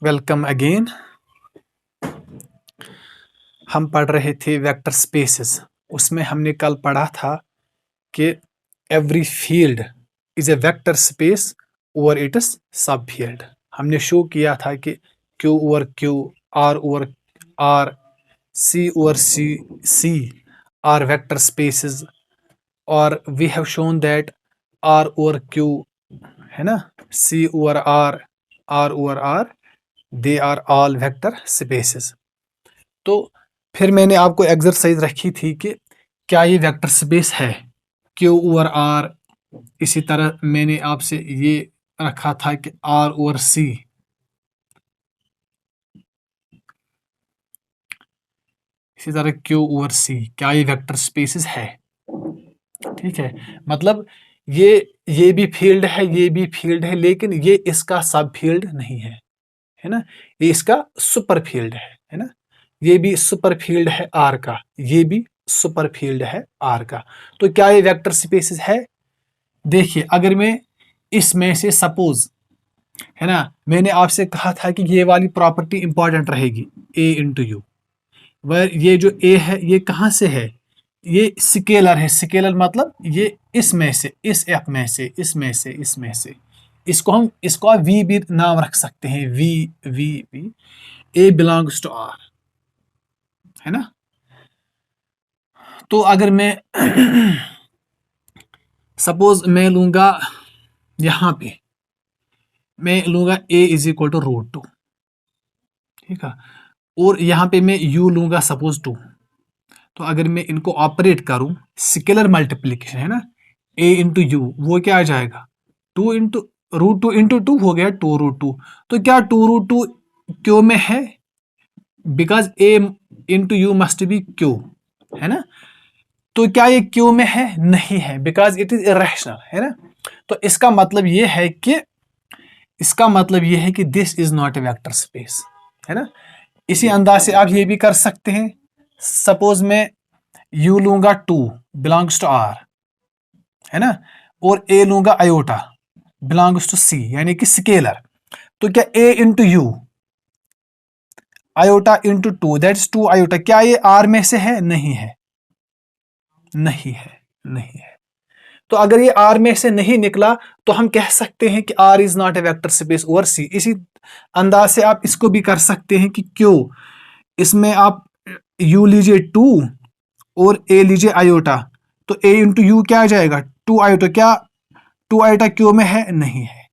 Welcome again. हम पढ़ रहे थे वेक्टर स्पेसेस। उसमें हमने कल पढ़ा था कि every field is a vector space over its subfield. हमने शो किया था कि Q over Q, R over R, C over C C R vector spaces, और we have shown that R over Q, है ना, C over R, R over R, they are all vector spaces. तो फिर मैंने आपको exercise रखी थी कि क्या ये वेक्टर स्पेस है, क्यू ओवर आर। इसी तरह मैंने आपसे ये रखा था कि आर ओवर सी, इसी तरह क्यू ओवर सी, क्या ये वेक्टर स्पेसेस है। ठीक है, मतलब ये भी फील्ड है, ये भी फील्ड है, लेकिन ये इसका सब फील्ड नहीं है ना। ये इसका सुपर फील्ड है ना। ये भी सुपर फील्ड है आर का, ये भी सुपर फील्ड है आर का। तो क्या ये वेक्टर स्पेसेस है? देखिए, अगर मैं इसमें से सपोज, है ना, मैंने आपसे कहा था कि ये वाली प्रॉपर्टी इंपॉर्टेंट रहेगी, ए इंटू यू। वह ये जो ए है ये कहाँ से है? ये स्केलर है। स्केलर मतलब ये इसमें से, इस एफ में से, इसमें से, इसमें से। इसको आप वी भी नाम रख सकते हैं, V V V. A belongs to R, है ना। तो अगर मैं सपोज मैं लूंगा, यहां पे मैं लूंगा a is equal to root two, ठीक है, और यहां पे मैं यू लूंगा सपोज टू। तो अगर मैं इनको ऑपरेट करूं, स्केलर मल्टीप्लीकेशन है ना, ए इंटू यू, वो क्या आ जाएगा, two into root two into two हो गया टू रूट टू। तो क्या टू रूट टू क्यू में है? Because A into you must be Q, है ना। तो क्या ये क्यू में है? नहीं है, बिकॉज इट इज इरेशनल, है ना। तो इसका मतलब ये है कि this is not a vector space, है ना। इसी अंदाज से आप ये भी कर सकते हैं। सपोज मैं यू लूंगा टू बिलोंग्स टू आर, है ना, और ए लूंगा आयोटा बिलोंग्स टू सी, यानी कि स्केलर। तो क्या a into u, iota into two, that is two iota, क्या ये आर में से है? नहीं है, नहीं है, नहीं है। तो अगर ये आर में से नहीं निकला तो हम कह सकते हैं कि R is not a vector space over C. इसी अंदाज से आप इसको भी कर सकते हैं कि क्यों, इसमें आप यू लीजिए टू और ए लीजिए आयोटा। तो ए इंटू यू क्या आ जाएगा, टू आयोटा। क्या टू आयोटा क्यू में है? नहीं है।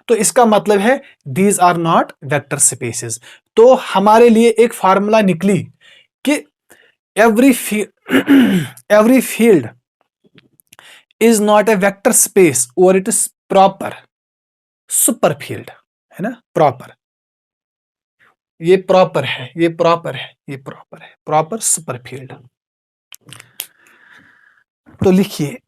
तो इसका मतलब है these are not vector spaces. तो हमारे लिए एक फार्मूला निकली कि every every field is not a vector space और it is proper super field, है ना, प्रॉपर। ये प्रॉपर है, ये प्रॉपर है, ये प्रॉपर है, प्रॉपर सुपर फील्ड। तो लिखिए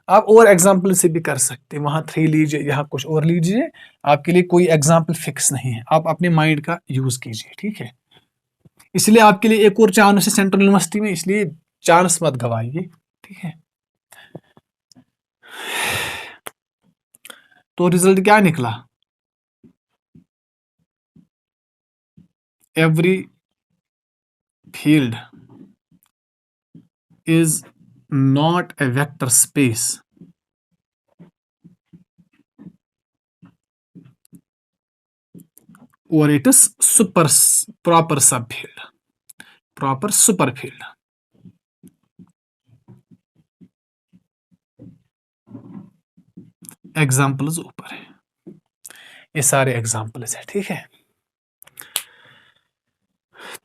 आप और एग्जाम्पल से भी कर सकते हैं, वहां थ्री लीजिए, यहाँ कुछ और लीजिए। आपके लिए कोई एग्जाम्पल फिक्स नहीं है, आप अपने माइंड का यूज कीजिए, ठीक है। इसलिए आपके लिए एक और चांस है सेंट्रल यूनिवर्सिटी में, इसलिए चांस मत गवाइए, ठीक है। तो रिजल्ट क्या निकला? Every field is not a vector space और इट इज सुपर प्रॉपर सब field, proper super field. Examples ऊपर है, ये सारे एग्जाम्पल्स है, ठीक है।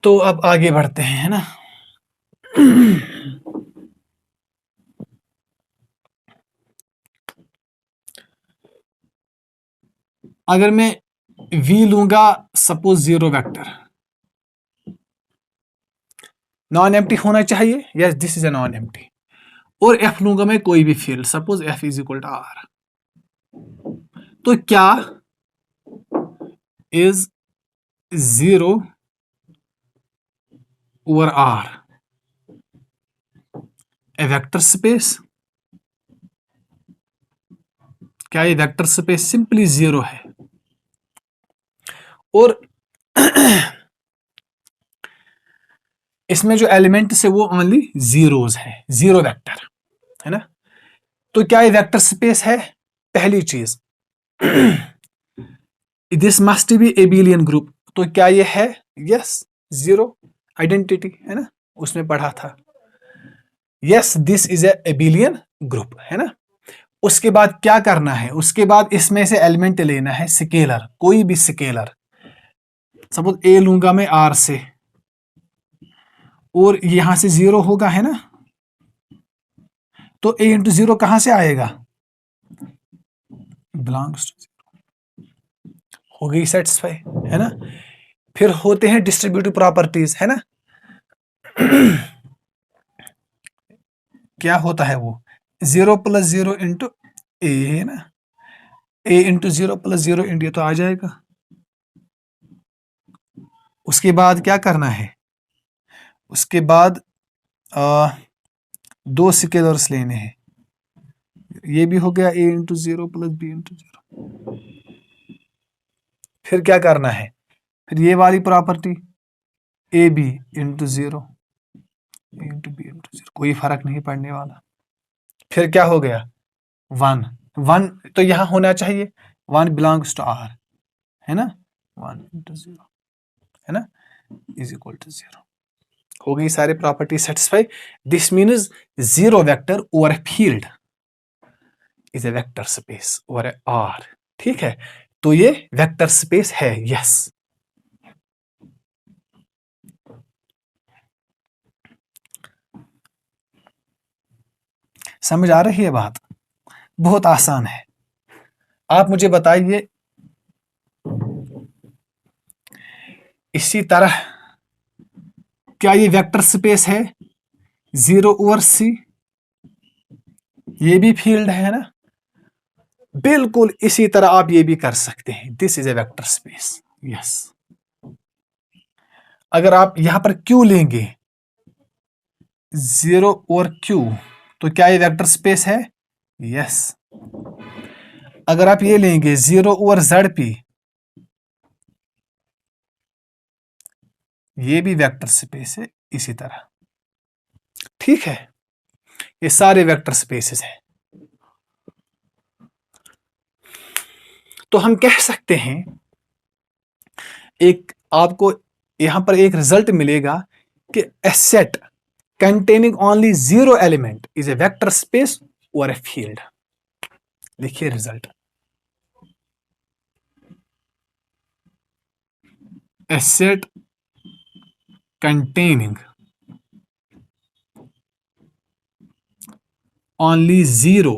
तो अब आगे बढ़ते हैं, है ना। अगर मैं v लूंगा suppose zero vector, non empty होना चाहिए, yes this is a non empty. और f लूंगा मैं कोई भी field, suppose f is equal to R. तो क्या is zero over R a vector space? क्या ये वेक्टर स्पेस सिंपली जीरो है? और इसमें जो एलिमेंट्स है वो ओनली जीरोज है, जीरो वेक्टर है ना। तो क्या ये वेक्टर स्पेस है? पहली चीज this must be abelian group. तो क्या ये है? यस, जीरो आइडेंटिटी है ना, उसमें पढ़ा था। Yes, this is abelian group है ना। उसके बाद क्या करना है? उसके बाद इसमें से एलिमेंट लेना है स्केलर, कोई भी स्केलर। सपोज ए लूंगा मैं आर से, और यहां से जीरो होगा है ना, तो ए इंटू जीरो कहां से आएगा? बिलोंग्स टू, हो गई सेटिस्फाई है ना। फिर होते हैं डिस्ट्रीब्यूटिव प्रॉपर्टीज है ना। क्या होता है वो? Zero plus zero into a है ना, a into zero plus zero into तो आ जाएगा। उसके बाद क्या करना है? उसके बाद दो स्केलर्स लेने हैं, ये भी हो गया a into zero plus b into zero. फिर क्या करना है? फिर ये वाली property a b into zero, a into b into zero, कोई फर्क नहीं पड़ने वाला। फिर क्या हो गया? वन, वन तो यहां होना चाहिए, वन बिलोंग्स टू आर है ना, वन इंटू जीरो है ना, इज इक्वल टू जीरो। हो गई सारी property satisfy. This means zero vector over a field is a vector space over A R. ठीक है, तो ये वेक्टर स्पेस है। यस, समझ आ रही है बात? बहुत आसान है। आप मुझे बताइए, इसी तरह क्या ये वेक्टर स्पेस है? जीरो ओवर सी, ये भी फील्ड है ना। बिल्कुल इसी तरह आप ये भी कर सकते हैं, this is a vector space. Yes, अगर आप यहां पर क्यू लेंगे, जीरो ओवर क्यू, तो क्या ये वेक्टर स्पेस है? यस। अगर आप ये लेंगे जीरो ओवर जेड पी, ये भी वेक्टर स्पेस है इसी तरह। ठीक है, ये सारे वेक्टर स्पेसेस हैं। तो हम कह सकते हैं, एक आपको यहां पर एक रिजल्ट मिलेगा कि a set containing only zero element is a vector space और ए फील्ड। लिखिए result, a set containing only zero,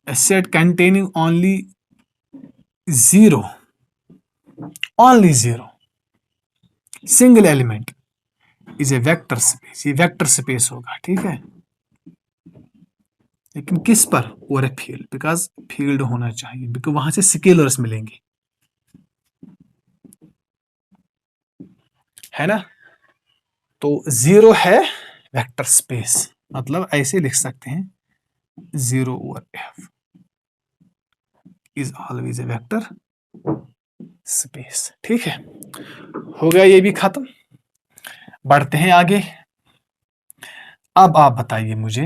a set containing only zero, only zero single element is a vector space। ये vector space होगा। ठीक है, लेकिन किस पर? और ए फील्ड, बिकॉज फील्ड होना चाहिए, बिकॉज वहां से स्केलर्स मिलेंगे है ना। तो जीरो है वेक्टर स्पेस, मतलब ऐसे लिख सकते हैं, zero over F is always a vector space. ठीक है, हो गया ये भी खत्म। बढ़ते हैं आगे। अब आप बताइए मुझे,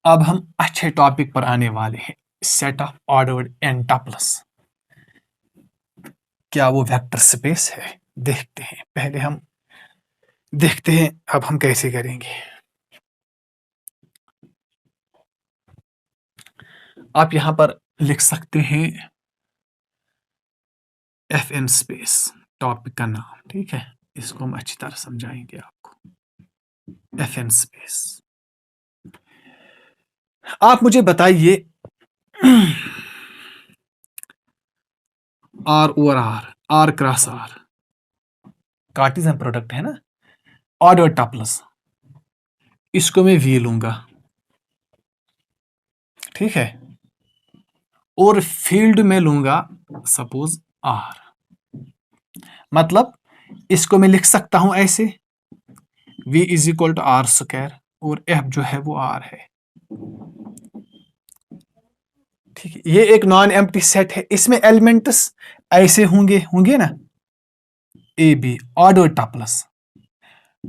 अब हम अच्छे टॉपिक पर आने वाले हैं, सेट ऑफ ऑर्डर्ड एंटाप्लस। क्या वो वेक्टर स्पेस है? देखते हैं, पहले हम देखते हैं अब हम कैसे करेंगे। आप यहां पर लिख सकते हैं एफ एन स्पेस, टॉपिक का नाम। ठीक है, इसको हम अच्छी तरह समझाएंगे आपको। एफ एन स्पेस, आप मुझे बताइए, R over R, R cross R, Cartesian product है ना, ऑर्डर टपल्स, इसको मैं वी लूंगा। ठीक है, और फील्ड में लूंगा सपोज आर, मतलब इसको मैं लिख सकता हूं ऐसे, v is equal to R square और एफ जो है वो आर है। ठीक है, ये एक नॉन एम्प्टी सेट है, इसमें एलिमेंट्स ऐसे होंगे होंगे ना, A B ordered tuples,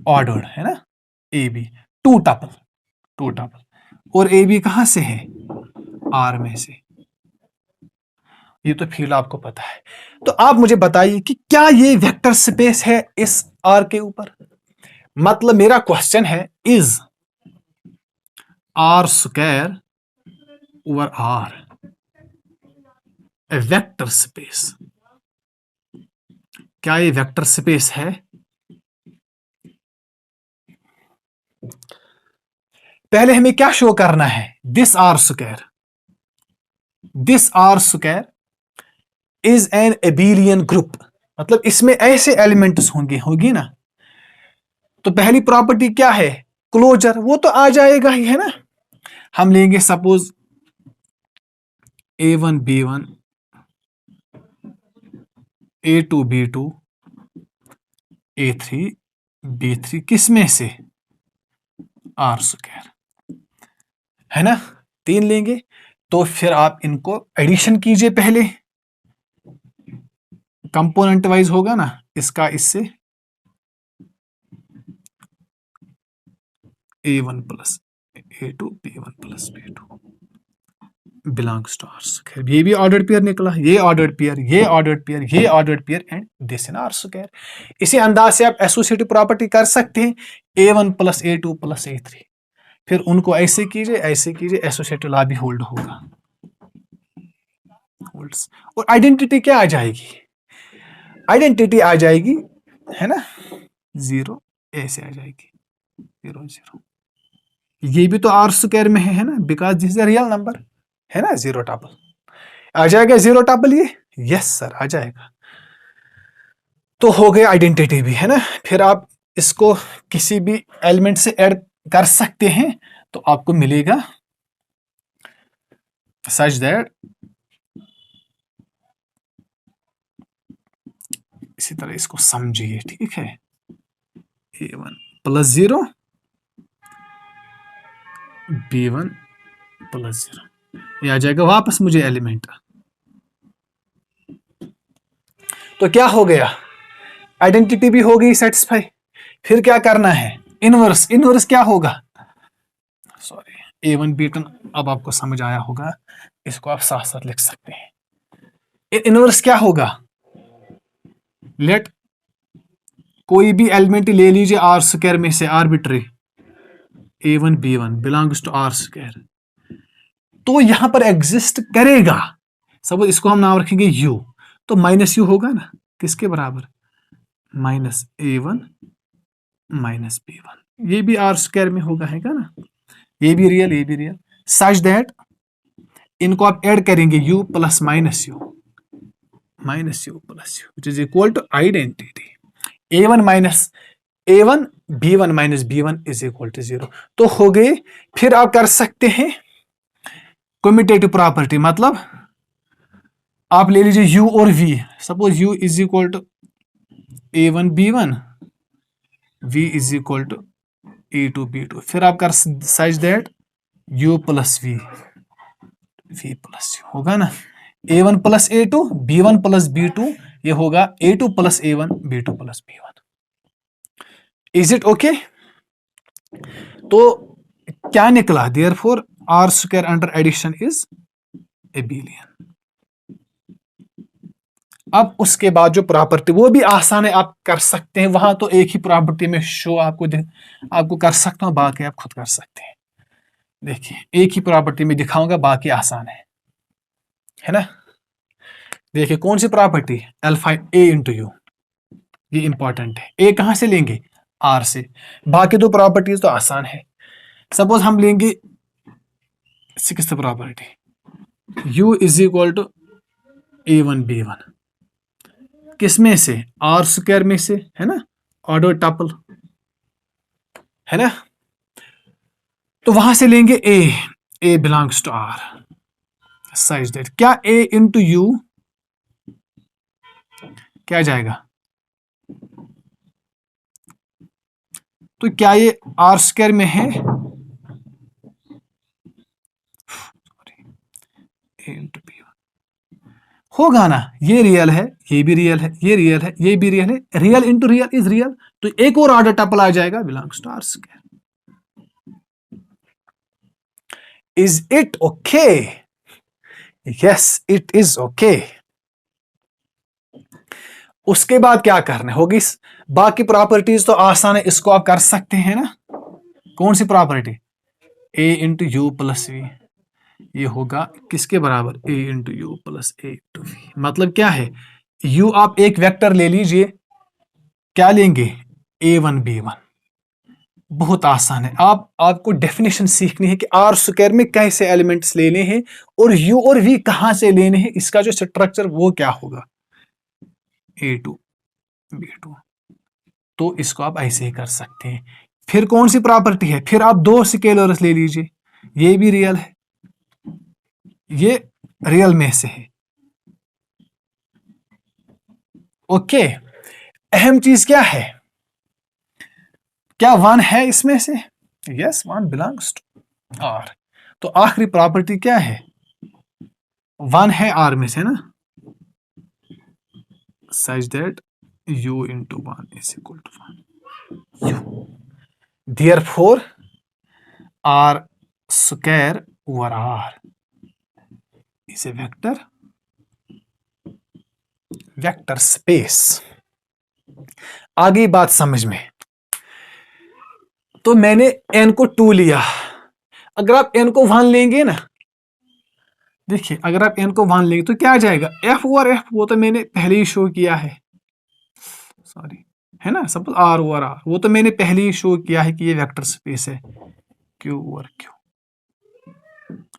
ordered है ना, A B two tuple, two tuple, और ए बी कहां से है, आर में से। ये तो फील्ड आपको पता है। तो आप मुझे बताइए कि क्या ये वेक्टर स्पेस है इस आर के ऊपर। मतलब मेरा क्वेश्चन है, is R square over R a vector space. क्या ये वेक्टर स्पेस है। पहले हमें क्या शो करना है, this R square, this R square is an abelian group. मतलब इसमें ऐसे एलिमेंट्स होंगे, होगी ना। तो पहली प्रॉपर्टी क्या है, क्लोजर, वो तो आ जाएगा ही है ना। हम लेंगे suppose A1 B1 A2 B2 A3 B3 किस में से, आर स्क्वायर, है ना। तीन लेंगे, तो फिर आप इनको एडिशन कीजिए पहले, कंपोनेंट वाइज होगा ना, इसका इससे A1 plus A2 B1 plus B2 belongs to R square. ये भी ऑर्डर्ड पेयर निकला, ये ऑर्डर्ड पेयर, ये ऑर्डर्ड पेयर, ये ordered pair and this in R square. इसी अंदाज से आप एसोसिएटिव प्रॉपर्टी कर सकते हैं, A1 plus A2 plus A3, फिर उनको ऐसे कीजिए, एसोसिएटिव लॉ भी होल्ड होगा, होल्ड्स। और आइडेंटिटी क्या आ जाएगी, आइडेंटिटी आ जाएगी, है ना, 0 ऐसे आ जाएगी, 0 0। ये भी तो आर स्क्वायर में है ना, because this is a real number, है ना, 0 टपल आ जाएगा, 0 टपल ये, यस सर आ जाएगा। तो हो गया आइडेंटिटी भी, है ना। फिर आप इसको किसी भी एलिमेंट से ऐड कर सकते हैं, तो आपको मिलेगा सच दैट, इसी तरह इसको समझिए, ठीक है, A1 प्लस 0 B1 प्लस 0, ये आ जाएगा वापस मुझे एलिमेंट। तो क्या हो गया, आइडेंटिटी भी हो गई सेटिस्फाई। फिर क्या करना है, इनवर्स, इनवर्स क्या होगा, सॉरी A1 B1 अब आपको समझ आया होगा, इसको आप साथ साथ लिख सकते हैं। इनवर्स क्या होगा, लेट कोई भी एलिमेंट ले लीजिए आर स्क्वायर में से, arbitrary A1 B1 belongs to R square, तो यहां पर एग्जिस्ट करेगा। सपोज इसको हम नाम रखेंगे U, तो माइनस यू होगा ना, किसके बराबर, माइनस A1 माइनस B1, ये भी आर स्क्वायर में होगा, है ना, ये भी रियल, ये भी रियल, सच दैट इनको आप ऐड करेंगे U plus minus U plus U which is equal to identity A1 minus A1 B1 minus B1 is equal to 0। तो हो गए। फिर आप कर सकते हैं कम्यूटेटिव प्रॉपर्टी, मतलब आप ले लीजिए U और V, suppose U is equal to A1 B1 V is equal to A2 B2, फिर आप कर such that U plus V plus U होगा ना, A1 plus A2 B1 plus B2, ये होगा A2 plus A1 B2 plus B1। Is it okay. तो क्या निकला, therefore R square under addition is abelian. अब उसके बाद जो प्रॉपर्टी, वो भी आसान है, आप कर सकते हैं, वहां तो एक ही प्रॉपर्टी में शो आपको कर सकता हूं, बाकी आप खुद कर सकते हैं। देखिए एक ही प्रॉपर्टी में दिखाऊंगा, बाकी आसान है ना। देखिए कौन सी property, alpha A into u, ये इंपॉर्टेंट है। ए कहां से लेंगे, आर से, बाकी दो प्रॉपर्टीज तो आसान है। सपोज हम लेंगे sixth property, U is equal to A1 B1, किस में से, आर स्क्वायर में से, है ना, ऑर्डर टपल, है ना। तो वहां से लेंगे A belongs to R, such that क्या A इंटू यू क्या जाएगा, तो क्या ये आर स्क्वायर में है, ए इंटू बी होगा ना। ये रियल है, ये भी रियल है, ये रियल है, ये भी रियल है, real into real is real, तो एक और ऑर्डर टपल आ जाएगा, belongs to R square. Is it okay? Yes it is okay. उसके बाद क्या करना होगी? बाकी प्रॉपर्टीज तो आसान है, इसको आप कर सकते हैं ना। कौन सी property? A into u plus v, ये होगा किसके बराबर? A into u plus a into v. मतलब क्या है? यू आप एक वेक्टर ले लीजिए, क्या लेंगे? A1 B1। बहुत आसान है। आपको डेफिनेशन सीखनी है कि आर स्क्वायर में कैसे एलिमेंट्स लेने हैं और यू और वी कहां से लेने हैं, इसका जो स्ट्रक्चर वो क्या होगा? A2 B2। तो इसको आप ऐसे ही कर सकते हैं। फिर कौन सी प्रॉपर्टी है? फिर आप दो स्केलर्स ले लीजिए, ये भी रियल है, ये रियल में से है। ओके, अहम चीज क्या है? क्या वन है इसमें से? Yes, one belongs to R. तो आखिरी प्रॉपर्टी क्या है? वन है आर में से ना, such that u into one is equal to one. You therefore R square over R is a vector space. आगे बात समझ में। तो मैंने n को 2 लिया, अगर आप n को 1 लेंगे ना, देखिए अगर आप n को 1 लेंगे तो क्या आ जाएगा? f ओवर f, वो तो मैंने पहले ही शो किया है, सॉरी, है ना। सपोज r ओवर r, वो तो मैंने पहले ही शो किया है कि ये वेक्टर स्पेस है। q ओवर q,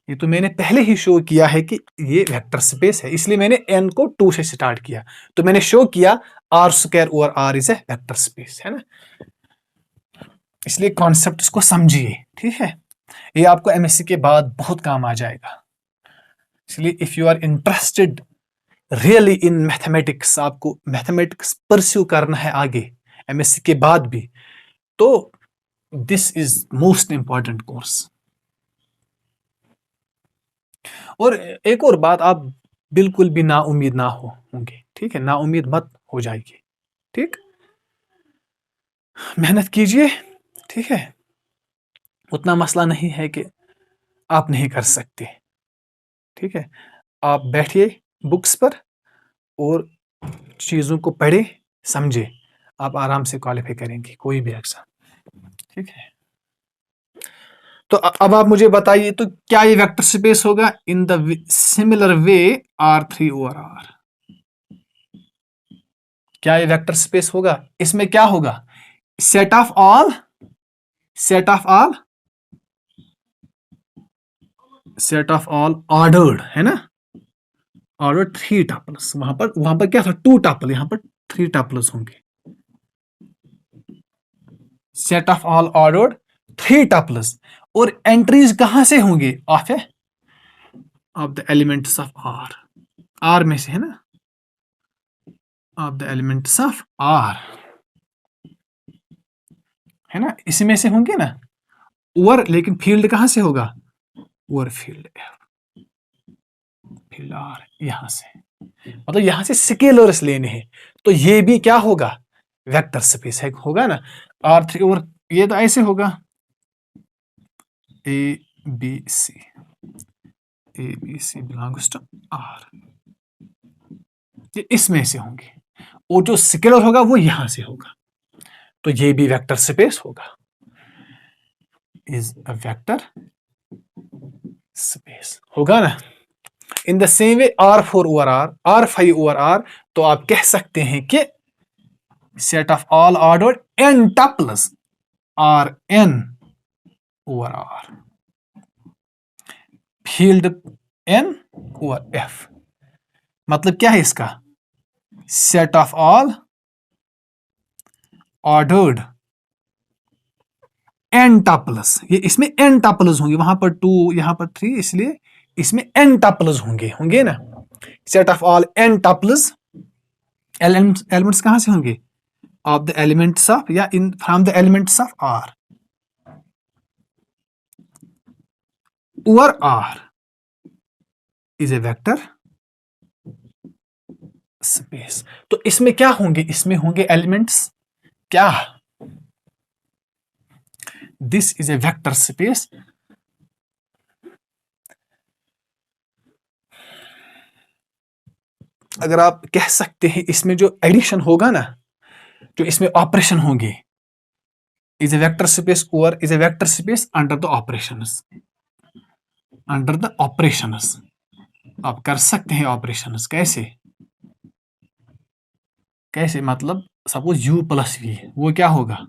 ये तो मैंने पहले ही शो किया है कि ये वेक्टर स्पेस है, इसलिए मैंने n को 2 से स्टार्ट किया। तो मैंने शो किया r square over r is a vector space, है ना। इसलिए कॉन्सेप्ट इसको समझिए, ठीक है। ये आपको एमएससी के बाद बहुत काम आ जाएगा। इसलिए if you are interested really in mathematics, आपको मैथमेटिक्स परस्यू करना है आगे एमएससी के बाद भी, तो this is most important course. और एक और बात, आप बिल्कुल भी नाउम्मीद ना होंगे, ठीक है, नाउम्मीद मत हो जाएगी, ठीक। मेहनत कीजिए, ठीक है। उतना मसला नहीं है कि आप नहीं कर सकते, ठीक है। आप बैठिए बुक्स पर और चीज़ों को पढ़े समझे, आप आराम से क्वालिफाई करेंगे कोई भी एग्जाम, ठीक है। तो अब आप मुझे बताइए, तो क्या ये वेक्टर स्पेस होगा? In the similar way R3 over R, क्या ये वेक्टर स्पेस होगा? इसमें क्या होगा? सेट ऑफ ऑल ऑर्डर्ड, है ना, ऑर्डर 3 टपल्स। वहां पर क्या था? 2 टपल, यहां पर 3 टपल्स होंगे। Set of all ordered 3 tuples, और एंट्रीज कहां से होंगे? Of the elements of R में से, है ना, of the elements of R, है ना, इसमें से होंगे ना ओवर। लेकिन फील्ड कहां से होगा? ओवर फील्ड आर, यहां से, मतलब यहां से स्केलर्स लेने हैं। तो ये भी क्या होगा? वेक्टर स्पेस है, होगा ना। R3 ओवर, ये तो ऐसे होगा A B C belongs to R, ये इसमें से होंगे, और जो स्केलर होगा वो यहां से होगा, तो ये भी वेक्टर स्पेस होगा, इज अ वेक्टर स्पेस, होगा ना। In the same way R4 over R5 over R, तो आप कह सकते हैं कि set of all ordered n tuples Rn over R, field n over f। मतलब क्या है इसका? Set of all ordered n tuples, ये इसमें n टपल्स होंगे, वहां पर 2 यहां पर 3, इसलिए इसमें n टपल्स होंगे ना। Set of all n tuples, elements कहां से होंगे? ऑफ द एलिमेंट्स ऑफ, या in from the elements of R over R, is a vector space. तो इसमें क्या होंगे, इसमें होंगे एलिमेंट्स क्या, this is a vector space. अगर आप कह सकते हैं इसमें जो एडिशन होगा ना, जो इसमें ऑपरेशन होंगे, इज ए वेक्टर स्पेस और is a vector space under the operations, under the operations आप कर सकते हैं ऑपरेशंस। कैसे कैसे मतलब सपोज u प्लस वी, वो क्या होगा,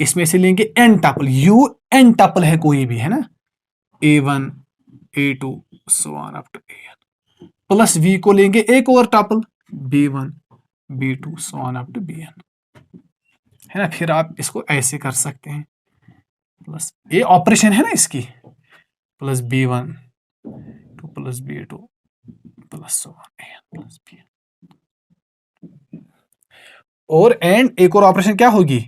इसमें से लेंगे n tuple, u n tuple है कोई भी, है ना, a1 a2 so on up to an, plus v को लेंगे एक और tuple b1 b2 so on up to bn, है ना। फिर आप इसको ऐसे कर सकते हैं, प्लस ये ऑपरेशन है ना इसकी, plus b1 two plus b2 plus so on an plus bn। और एंड एक और ऑपरेशन क्या होगी,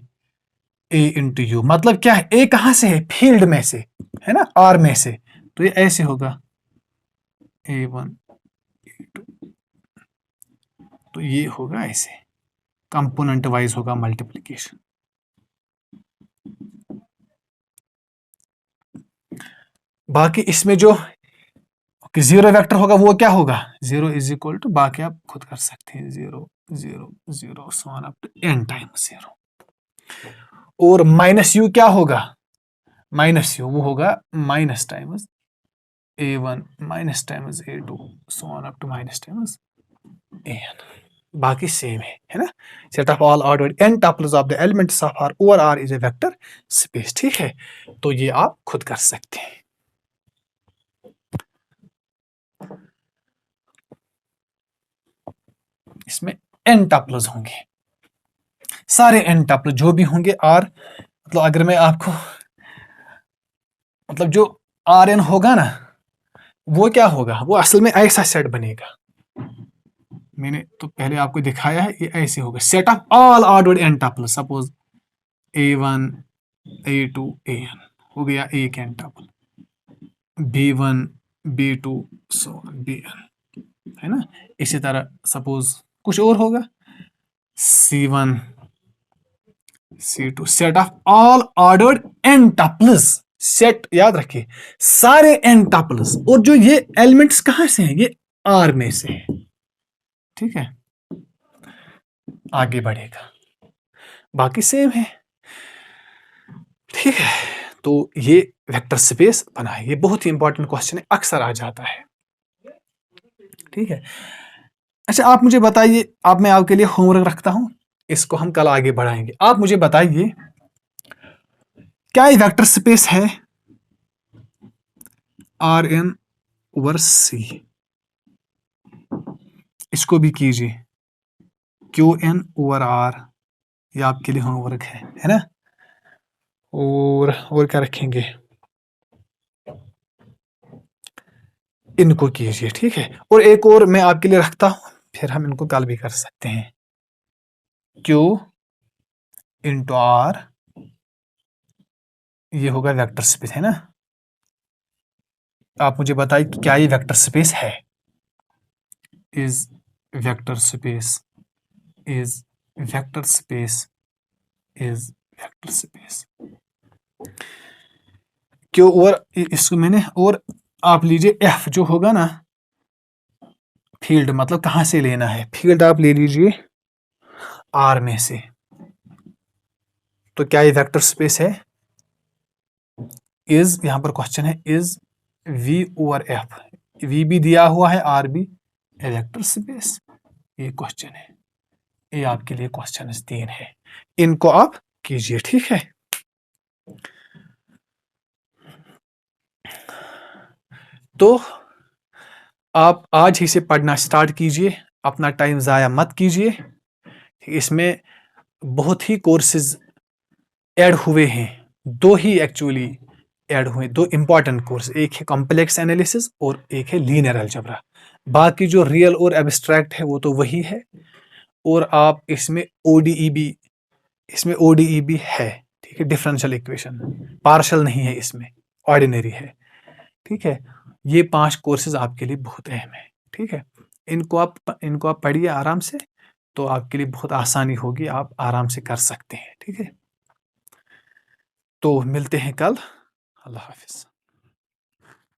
a इंटू यू, मतलब क्या है, a कहां से है, फील्ड में से, है ना, r में से, तो ये ऐसे होगा a1 a2, तो ये होगा ऐसे, कंपोनेंट वाइज होगा मल्टीप्लिकेशन। बाकी इसमें जो जीरो वेक्टर होगा वो क्या होगा, जीरो इज इक्वल टू, बाकी आप खुद कर सकते हैं, 0 0 0 so on up to n times 0। और माइनस यू क्या होगा, माइनस यू वो होगा minus times a1 minus times a2 so on up to minus times an। बाकी सेम है ना। Set of all ordered n tuples of the elements of R over R is a vector space. ठीक है, तो ये आप खुद कर सकते हैं। इसमें n टपल्स होंगे, सारे n टपल जो भी होंगे R, मतलब अगर मैं आपको, मतलब जो Rn होगा ना, वो क्या होगा, वो असल में ऐसा सेट बनेगा, मैंने तो पहले आपको दिखाया है, ये ऐसे होगा, set of all ordered n tuple, suppose a1 a2 an हो गया एक n टपल, b1 b2 सो bn, है ना। इसी तरह सपोज कुछ और होगा, c1 c2, set of all ordered n tuples, set याद रखिए सारे n टपल्स, और जो ये एलिमेंट्स कहां से हैं, ये R में से है। ठीक है, आगे बढ़ेगा, बाकी सेम है। ठीक है, तो ये वेक्टर स्पेस बना है, ये बहुत ही इंपॉर्टेंट क्वेश्चन है, अक्सर आ जाता है। ठीक है, अच्छा आप मुझे बताइए, अब मैं आपके लिए होमवर्क रखता हूं, इसको हम कल आगे बढ़ाएंगे। आप मुझे बताइए क्या ये वेक्टर स्पेस है, Rn ओवर C, इसको भी कीजिए, Qn ओवर R, ये आपके लिए होमवर्क है ना। और क्या रखेंगे, इनको कीजिए। ठीक है, और एक और मैं आपके लिए रखता हूं, फिर हम इनको कल भी कर सकते हैं, Q इंटू R, ये होगा वेक्टर स्पेस, है ना। आप मुझे बताइए कि क्या ये वेक्टर स्पेस है, is vector space, is vector space, is vector space. क्यों, और इसको मैंने, और आप लीजिए F जो होगा ना, फील्ड मतलब कहां से लेना है, फील्ड आप ले लीजिए R में से, तो क्या ये वेक्टर स्पेस है, इज, यहां पर क्वेश्चन है is V over F, V भी दिया हुआ है, R भी, ए वेक्टर स्पेस, ये क्वेश्चन है, ये आपके लिए क्वेश्चन 3 है, इनको आप कीजिए। ठीक है, तो आप आज ही से पढ़ना स्टार्ट कीजिए, अपना टाइम ज़ाया मत कीजिए। इसमें बहुत ही कोर्सेज ऐड हुए हैं, दो ही एक्चुअली ऐड हुए, दो इंपॉर्टेंट कोर्स, एक है कॉम्प्लेक्स एनालिसिस और एक है लीनियर अलजेब्रा। बाकी जो रियल और एब्स्ट्रैक्ट है वो तो वही है, और आप इसमें ODE भी, इसमें ODE भी है। ठीक है, डिफरेंशियल इक्वेशन पार्शल नहीं है, इसमें ऑर्डिनरी है। ठीक है, ये 5 कोर्सेज आपके लिए बहुत अहम है, ठीक है। इनको आप पढ़िए आराम से, तो आपके लिए बहुत आसानी होगी, आप आराम से कर सकते हैं, ठीक है। तो मिलते हैं कल। अल्लाह हाफिज़।